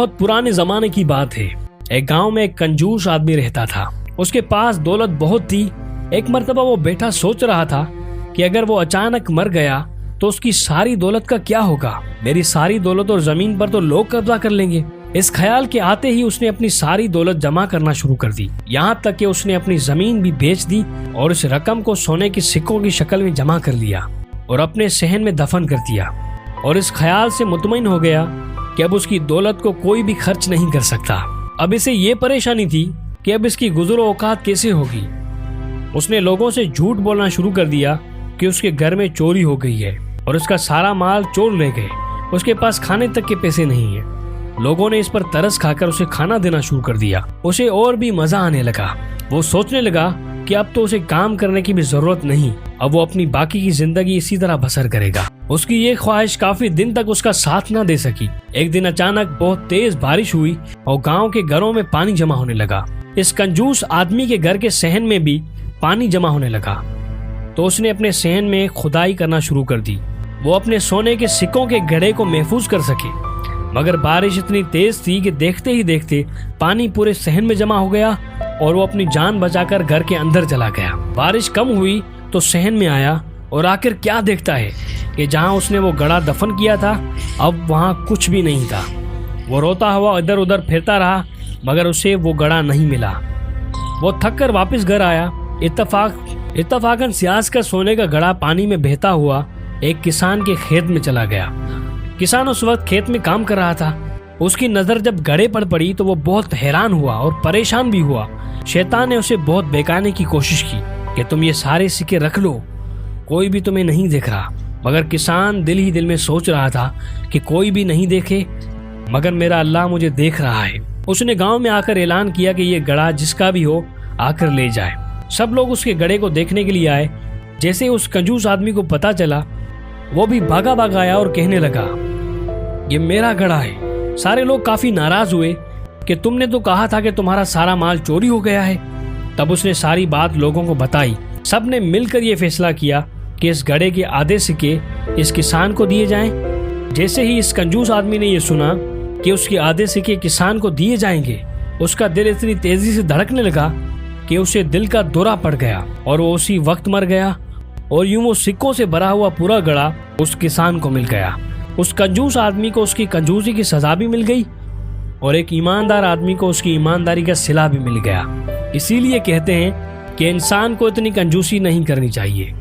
بہت پرانے زمانے کی بات ہے۔ ایک گاؤں میں ایک کنجوس آدمی رہتا تھا۔ اس کے پاس دولت بہت تھی۔ ایک مرتبہ وہ بیٹھا سوچ رہا تھا کہ اگر وہ اچانک مر گیا تو اس کی ساری دولت کا کیا ہوگا؟ میری ساری دولت اور زمین پر تو لوگ قبضہ کر لیں گے۔ اس خیال کے آتے ہی اس نے اپنی ساری دولت جمع کرنا شروع کر دی، یہاں تک کہ اس نے اپنی زمین بھی بیچ دی اور اس رقم کو سونے کے سکوں کی شکل میں جمع کر لیا اور اپنے صحن میں دفن کر دیا، اور اس خیال سے مطمئن ہو گیا کہ اب اس کی دولت کو کوئی بھی خرچ نہیں کر سکتا۔ اب اسے یہ پریشانی تھی کہ اب اس کی گزر و اوقات کیسے ہوگی۔ اس نے لوگوں سے جھوٹ بولنا شروع کر دیا کہ اس کے گھر میں چوری ہو گئی ہے اور اس کا سارا مال چور لے گئے، اس کے پاس کھانے تک کے پیسے نہیں ہیں۔ لوگوں نے اس پر ترس کھا کر اسے کھانا دینا شروع کر دیا۔ اسے اور بھی مزہ آنے لگا۔ وہ سوچنے لگا کہ اب تو اسے کام کرنے کی بھی ضرورت نہیں، اب وہ اپنی باقی کی زندگی اسی طرح بسر کرے گا۔ اس کی یہ خواہش کافی دن تک اس کا ساتھ نہ دے سکی۔ ایک دن اچانک بہت تیز بارش ہوئی اور گاؤں کے گھروں میں پانی جمع ہونے لگا۔ اس کنجوس آدمی کے گھر کے صحن میں بھی پانی جمع ہونے لگا، تو اس نے اپنے صحن میں کھدائی کرنا شروع کر دی، وہ اپنے سونے کے سکوں کے گڑھے کو محفوظ کر سکے۔ مگر بارش اتنی تیز تھی کہ دیکھتے ہی دیکھتے پانی پورے صحن میں جمع ہو گیا اور وہ اپنی جان بچا کر گھر کے اندر چلا گیا۔ بارش کم ہوئی تو صحن میں آیا اور آ کر کیا دیکھتا ہے کہ جہاں اس نے وہ گڑھا دفن کیا تھا اب وہاں کچھ بھی نہیں تھا۔ وہ روتا ہوا ادھر ادھر پھرتا رہا مگر اسے وہ گڑھا نہیں ملا۔ وہ تھک کر واپس گھر آیا۔ اتفاقاً سیاس کا سونے کا گڑھا پانی میں بہتا ہوا ایک کسان کے کھیت میں چلا گیا۔ کسان اس وقت کھیت میں کام کر رہا تھا۔ اس کی نظر جب گڑھے پر پڑی تو وہ بہت حیران ہوا اور پریشان بھی ہوا۔ شیطان نے اسے بہت بہکانے کی کوشش کی کہ تم یہ سارے سکے رکھ لو، کوئی بھی تمہیں نہیں دیکھ رہا۔ مگر کسان دل ہی دل میں سوچ رہا تھا کہ کوئی بھی نہیں دیکھے مگر میرا اللہ مجھے دیکھ رہا ہے۔ اس نے گاؤں میں آ کر اعلان کیا کہ یہ گڑھا جس کا بھی ہو آ کر لے جائے۔ سب لوگ اس کے گڑھے کو دیکھنے کے لیے آئے۔ جیسے اس کنجوس آدمی کو پتا چلا وہ بھی بھاگا آیا اور کہنے لگا یہ میرا گڑھا ہے۔ سارے لوگ کافی ناراض ہوئے کہ تم نے تو کہا تھا کہ تمہارا سارا مال چوری ہو گیا ہے۔ تب اس نے ساری بات لوگوں کو بتائی۔ سب نے مل کر یہ فیصلہ کیا کہ اس گڑھے کے آدھے سکے اس کسان کو دیے جائیں۔ جیسے ہی اس کنجوس آدمی نے یہ سنا کہ اس کے آدھے سکے کسان کو دیے جائیں گے، اس کا دل اتنی تیزی سے دھڑکنے لگا کہ اسے دل کا دورہ پڑ گیا اور وہ اسی وقت مر گیا، اور یوں وہ سکوں سے بھرا ہوا پورا گڑھا اس کسان کو مل گیا۔ اس کنجوس آدمی کو اس کی کنجوسی کی سزا بھی مل گئی اور ایک ایماندار آدمی کو اس کی ایمانداری کا صلہ بھی مل گیا۔ اسی لیے کہتے ہیں کہ انسان کو اتنی کنجوسی نہیں کرنی چاہیے۔